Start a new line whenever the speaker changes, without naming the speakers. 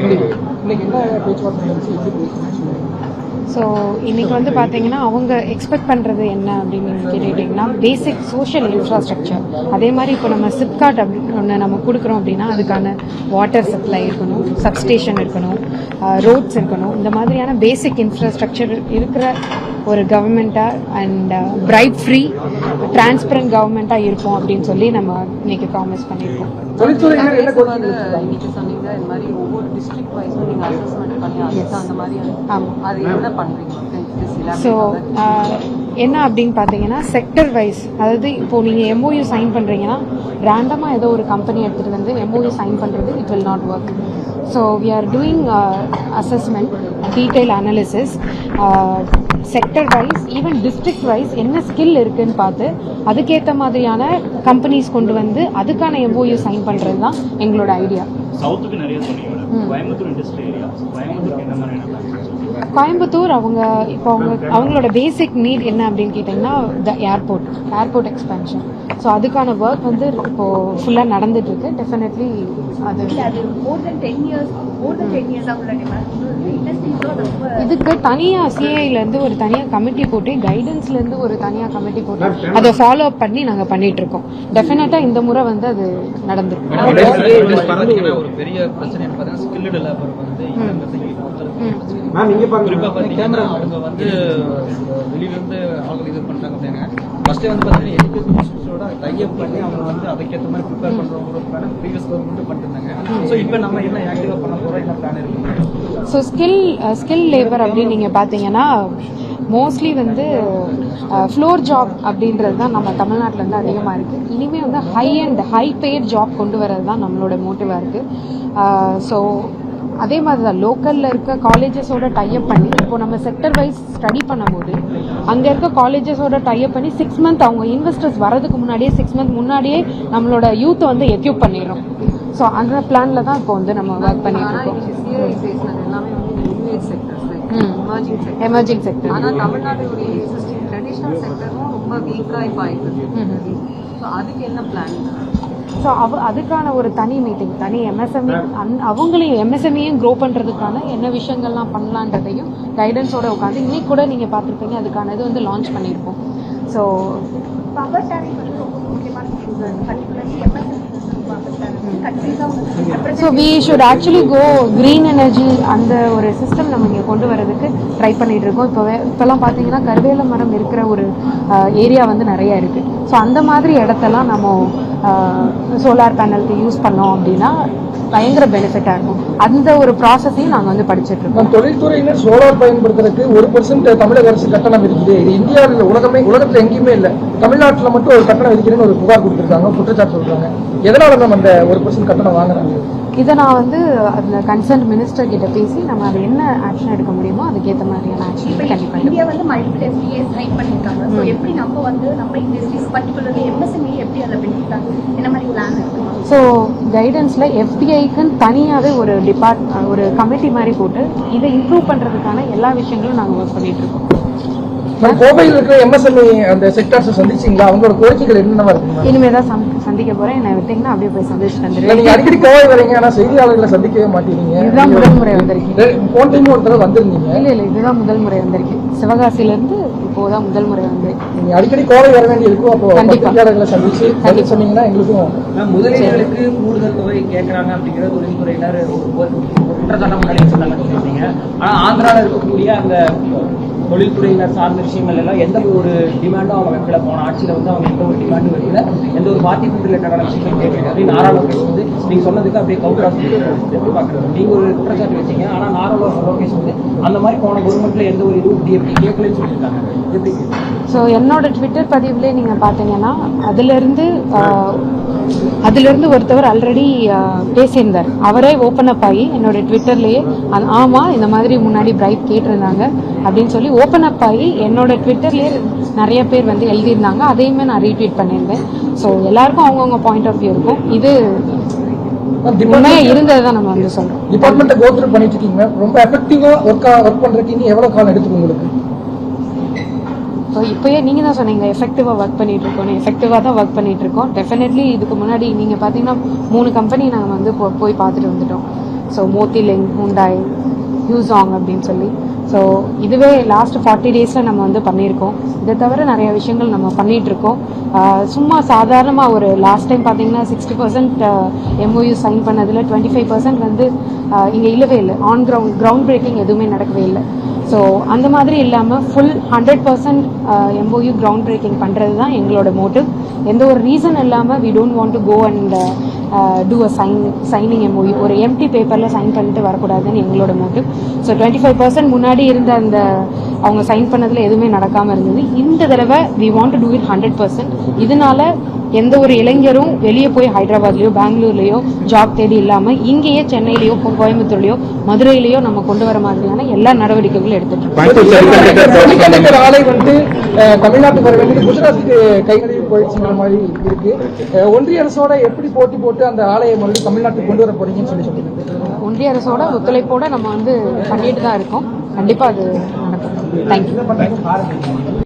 இன்னைக்கு என்ன பேச்சுவார்த்தை நடந்துச்சு, எப்படி பேசுறீங்க?
ஸோ இன்றைக்கி வந்து பார்த்தீங்கன்னா அவங்க எக்ஸ்பெக்ட் பண்ணுறது என்ன அப்படின்னு கேட்டுக்கிட்டிங்கன்னா பேசிக் சோஷியல் இன்ஃப்ராஸ்ட்ரக்சர். அதே மாதிரி இப்போ நம்ம சிப்காட் அப்படின்னு ஒன்று நம்ம கொடுக்குறோம் அப்படின்னா அதுக்கான வாட்டர் சப்ளை இருக்கணும், சப்ஸ்டேஷன் இருக்கணும், ரோட்ஸ் இருக்கணும். இந்த மாதிரியான பேசிக் இன்ஃப்ராஸ்ட்ரக்சர் இருக்கிற ஒரு கவர்மெண்ட்டாக அண்ட் பிரைட் ஃப்ரீ டிரான்ஸ்பரண்ட் கவர்மெண்ட்டாக இருக்கும் அப்படின்னு சொல்லி நம்ம இன்னைக்கு ப்ராமிஸ் பண்ணியிருக்கோம்.
இன்னைக்கு சொன்னீங்க இந்த மாதிரி ஒவ்வொரு டிஸ்ட்ரிக்ட் வைஸும் நீங்கள் அசஸ்மெண்ட் பண்ணி அந்த மாதிரி அது என்ன பண்ணுறீங்க?
ஸோ என்ன அப்படின்னு பார்த்தீங்கன்னா செக்டர் வைஸ், அதாவது இப்போது நீங்கள் எம்ஓயு சைன் பண்ணுறீங்கன்னா ரேண்டமாக ஏதோ ஒரு கம்பெனி எடுத்துகிட்டு வந்து எம்ஓயு சைன் பண்ணுறது it will not work. So we are doing assessment, detail analysis, sector wise even district wise என்ன ஸ்கில் இருக்குன்னு பார்த்து அதுக்கேற்ற மாதிரியான கம்பெனிஸ் கொண்டு வந்து அதுக்கான எம்ஓயு சைன் பண்ணுறது தான் எங்களோட ஐடியா.
சவுத்துக்கு நிறைய சொன்னீங்க, கோயம்புத்தூர் இண்டஸ்ட்ரி ஏரியா, கோயம்புத்தூருக்கு என்ன மாதிரியான
கோயம்புத்தூர் இப்போ அவங்களோட பேசிக் நீட் என்ன அப்படின்னு கேட்டிங்கன்னா ஏர்போர்ட் எக்ஸ்பென்ஷன். ஸோ அதுக்கான ஒர்க் வந்து இப்போது ஃபுல்லாக நடந்துட்டுருக்கு. டெஃபினெட்லி இதுக்கு தனியாக சிஐலேருந்து ஒரு தனியாக கமிட்டி போட்டு கைடன்ஸ்லேருந்து ஒரு தனியாக கமிட்டி போட்டு அதை ஃபாலோ அப் பண்ணி நாங்கள் பண்ணிகிட்ருக்கோம். டெஃபினட்டாக இந்த முறை வந்து அது நடந்துருக்கு.
ஒரு பெரிய பிரச்சனை ஸ்கில்டு லேபர் வந்து அவங்க வந்து வெளியிலிருந்து ஆளுங்க இது பண்றாங்க அப்படின்னா ஃபர்ஸ்ட் வந்து பார்த்தீங்கன்னா எஜுகேஷன் இன்ஸ்டியூட்டோட டைப் பண்ணி அவங்க வந்து அதுக்கேற்ற மாதிரி ப்ரிப்பேர் பண்றவங்களுக்கான ப்ரீவியஸ் கவர்மெண்ட் பண்ணிருந்தாங்க. ஸோ இப்போ நம்ம என்ன ஆக்டிவா பண்ண போறோம், என்ன பிளான் இருக்கு?
ஸோ ஸ்கில் லேபர் அப்படின்னு நீங்கள் பார்த்தீங்கன்னா மோஸ்ட்லி வந்து ஃப்ளோர் ஜாப் அப்படின்றது தான் நம்ம தமிழ்நாட்டில் வந்து அதிகமாக இருக்குது. இனிமேல் வந்து ஹை பெய்ட் ஜாப் கொண்டு வரது தான் நம்மளோட மோட்டிவாக இருக்குது. ஸோ அதே மாதிரி தான் லோக்கலில் இருக்க காலேஜஸோட டைப் பண்ணி இப்போ நம்ம செக்டர் வைஸ் ஸ்டடி பண்ணும்போது அங்கே இருக்க காலேஜஸோட டைப் பண்ணி 6 மந்த் அவங்க இன்வெஸ்டர்ஸ் வரதுக்கு முன்னாடியே 6 மந்த் முன்னாடியே நம்மளோட யூத்தை வந்து எக்யூப் பண்ணிடுறோம். ஸோ அந்த பிளானில் தான் இப்போ வந்து நம்ம ஒர்க் பண்ணிட்டு இருக்கோம். Emerging sector.
ஆனால் தமிழ்நாடுடைய எக்ஸிஸ்டிங் ட்ரெடிஷ்னல் செக்டரும் ரொம்ப வீக்காக இப்போ ஆயிடுது. ஸோ அதுக்கு என்ன பிளான்?
ஸோ அதுக்கான ஒரு தனி மீட்டிங், தனி எம்எஸ்எம்இ அவங்களையும் எம்எஸ்எம்இயும் க்ரோ பண்ணுறதுக்கான என்ன விஷயங்கள்லாம் பண்ணலான்றதையும் கைடன்ஸோட உட்காந்து இன்னைக்கு கூட நீங்கள் பார்த்துருப்பீங்க. அதுக்கான இது வந்து லான்ச் பண்ணியிருப்போம். ஸோ
பவர் ஷேரிங் வந்து ரொம்ப முக்கியமான particularly
so we should actually go green energy அந்த ஒரு சிஸ்டம் நம்ம இங்கே கொண்டு வரதுக்கு ட்ரை பண்ணிட்டு இருக்கோம். இப்போல்லாம் பார்த்தீங்கன்னா கருவேல மரம் இருக்கிற ஒரு ஏரியா வந்து நிறைய இருக்குது. ஸோ அந்த மாதிரி இடத்தெல்லாம் நம்ம சோலார் பேனலுக்கு யூஸ் பண்ணோம் அப்படின்னா பயங்கர பெனிஃபிட்டாக இருக்கும். அந்த ஒரு ப்ராசஸையும் நாங்கள் வந்து படிச்சுட்டு இருக்கோம்.
தொழில்துறையினர் சோலார் பயன்படுத்துறதுக்கு 1% தமிழக அரசு கட்டணம் இருக்குது. இது இந்தியாவில் உலகத்தில் எங்கேயுமே இல்லை, தமிழ்நாட்டில் மட்டும் ஒரு கட்டணம் விதிக்கிறேன்னு ஒரு புகார் கொடுத்துருக்காங்க, குற்றச்சாட்டு சொல்றாங்க. எதனால நம்ம அந்த 1% கட்டணம் வாங்குறாங்க?
இதை நான் வந்து அந்த கன்சர்ன் மினிஸ்டர் கிட்ட பேசி நம்ம அது என்ன ஆக்ஷன் எடுக்க முடியுமோ அதுக்கேற்ற மாதிரியான ஆக்ஷன் கண்டிப்பாக.
இந்தியா வந்து மல்டிபிள் எஃப்டிஏ சைன் பண்ணியிருக்காங்க. ஸோ எப்படி நம்ம இண்டஸ்ட்ரீஸ் பர்டிகுலர்லி எம்எஸ்எம்இ எப்படி அதில் பெனிஃபிட் என்ன மாதிரி பிளான் இருக்கு?
ஸோ கைடன்ஸில் எஃப்டிஐக்குன்னு தனியாகவே ஒரு கமிட்டி மாதிரி போட்டு இதை இம்ப்ரூவ் பண்ணுறதுக்கான எல்லா விஷயங்களும் நாங்கள் ஒர்க் பண்ணிட்டு இருக்கோம்.
கோவையில் இருக்கிற எம்எஸ்எம்இ அந்த செக்டர்ஸ் சந்திச்சிங்களா? அவங்களோட கோரிக்கைகள் என்னென்னவா இருக்கு?
இனிமேல் தான் சந்திக்க போகிறேன். என்ன விட்டீங்கன்னா அப்படியே போய் சந்திச்சுட்டு வந்துடுறேன்.
நீங்கள் அடிக்கடி கோவை வரீங்க, ஆனால் செய்தியாளர்களை சந்திக்கவே மாட்டேங்கிறீங்க.
இதுதான் முதல் முறை வந்திருக்கேன்.
போன டைம் ஒரு தடவை வந்திருந்தீங்க.
இல்லை இதுதான் முதல் முறை வந்திருக்கேன். சிவகாசியிலேருந்து இப்போதான் முதல் முறை வந்திருக்கேன்.
நீங்கள் அடிக்கடி கோவை வர வேண்டி இருக்கும். அப்போ செய்தியாளர்களை சந்திச்சு சொன்னீங்கன்னா எங்களுக்கும்
முதலீடுகளுக்கு கூடுதல் தொகை கேட்கறாங்க அப்படிங்கிற தொழில்துறையினர் குற்றச்சாட்டம் முன்னாடி சொன்னாங்க. ஆனால் ஆந்திராவில் இருக்கக்கூடிய அந்த தொழில்துறையினர் சார்ந்த விஷயங்கள் எல்லாம் எந்த ஒரு டிமாண்டும் அவங்க வைக்கல. போன ஆட்சியில் வந்து அவங்க எந்த ஒரு டிமாண்டும் வைக்கல, எந்த ஒரு பார்ட்டிக்கு ரிலேட்டடான விஷயங்களும் கேட்கல அப்படின்னு நாராயண வந்து நீங்க சொன்னதுக்கு அப்படியே கவுண்டர் ஆஃப் எப்படி பாக்குறது? நீங்க ஒரு குற்றச்சாட்டு வச்சீங்க, ஆனா நாராயண லோகேஷ் வந்து அந்த மாதிரி போன கவர்மெண்ட்ல எந்த ஒரு இதுவும் டிஎம்டி கேட்கலன்னு சொல்லியிருக்காங்க. எப்படி?
ஸோ என்னோட ட்விட்டர் பதிவுலேயே நீங்கள் பார்த்தீங்கன்னா அதுலேருந்து ஒருத்தவர் ஆல்ரெடி பேசியிருந்தார். அவரே ஓப்பன் அப் ஆகி என்னோட ட்விட்டர்லேயே ஆமாம் இந்த மாதிரி முன்னாடி பிரைட் கேட்டிருந்தாங்க அப்படின்னு சொல்லி ஓப்பன் அப் ஆகி என்னோட ட்விட்டர்லேயே நிறைய பேர் வந்து எழுதியிருந்தாங்க. அதையுமே நான் ரீட்வீட் பண்ணியிருந்தேன். ஸோ எல்லாருக்கும் அவங்கவுங்க பாயிண்ட் ஆஃப் வியூ இருக்கும். இது உண்மையா இருந்ததுதான் நம்ம வந்து சொல்றோம்.
டிபார்ட்மெண்ட்டை கோ த்ரூ பண்ணிட்டு இருக்கீங்க. ரொம்ப எஃபெக்டிவா ஒர்க் பண்றதுக்கு எவ்வளவு காலம் எடுத்துக்கும் உங்களுக்கு?
இப்போயே நீங்கள் தான் சொன்னீங்க எஃபெக்டிவாக ஒர்க் பண்ணிட்டு இருக்கோம். எஃபெக்டிவாக தான் ஒர்க் பண்ணிட்டு இருக்கோம். டெஃபினெட்லி இதுக்கு முன்னாடி நீங்கள் பார்த்தீங்கன்னா 3 கம்பெனி நாங்கள் வந்து போய் பார்த்துட்டு வந்துட்டோம். ஸோ மோத்திலிங், ஹூண்டாய், ஹியூசாங் அப்படின்னு சொல்லி. ஸோ இதுவே லாஸ்ட் 40 டேஸில் நம்ம வந்து பண்ணியிருக்கோம். இதை தவிர நிறைய விஷயங்கள் நம்ம பண்ணிகிட்ருக்கோம். சும்மா சாதாரணமாக ஒரு லாஸ்ட் டைம் பார்த்தீங்கன்னா 60% MOU சைன் பண்ணதில் 25% வந்து இங்கே இல்லவே இல்லை. ஆன் கிரவுண்ட் பிரேக்கிங் எதுவுமே நடக்கவே இல்லை. ஸோ அந்த மாதிரி இல்லாமல் ஃபுல் 100% MOU கிரவுண்ட் பிரேக்கிங் பண்ணுறது தான் எங்களோட மோட்டிவ். எந்த ஒரு ரீசன் இல்லாமல் we don't want to go and do a signing MOU. ஒரு எம்டி பேப்பரில் சைன் பண்ணிட்டு வரக்கூடாதுன்னு எங்களோட மோட்டிவ். ஸோ 25% முன்னாடி இருந்த அந்த அவங்க சைன் பண்ணதில் எதுவுமே நடக்காமல் இருந்தது. இந்த தடவை we want to do it 100%. இதனால எந்த ஒரு இளைஞரும் வெளியே போய் ஹைதராபாத்லேயோ பெங்களூர்லேயோ ஜாப் தேடி இல்லாமல் இங்கேயே சென்னையிலையோ கோயம்புத்தூர்லையோ மதுரையிலையோ நம்ம கொண்டு வர மாதிரியான எல்லா நடவடிக்கைகளும் எடுத்துட்டு இருக்கோம்.
ஆலை வந்து தமிழ்நாட்டுக்கு வர வேண்டியது குஜராத்துக்கு கைகளில் போயிடுச்சுங்கிற மாதிரி இருக்கு. ஒன்றிய அரசோட எப்படி போட்டி போட்டு அந்த ஆலையை மறுபடியும் தமிழ்நாட்டுக்கு கொண்டு வர போறீங்கன்னு சொல்லுங்க.
ஒன்றிய அரசோட ஒத்துழைப்போட நம்ம வந்து பண்ணிட்டு தான் இருக்கோம். கண்டிப்பா அது நடக்கும். தேங்க்யூ.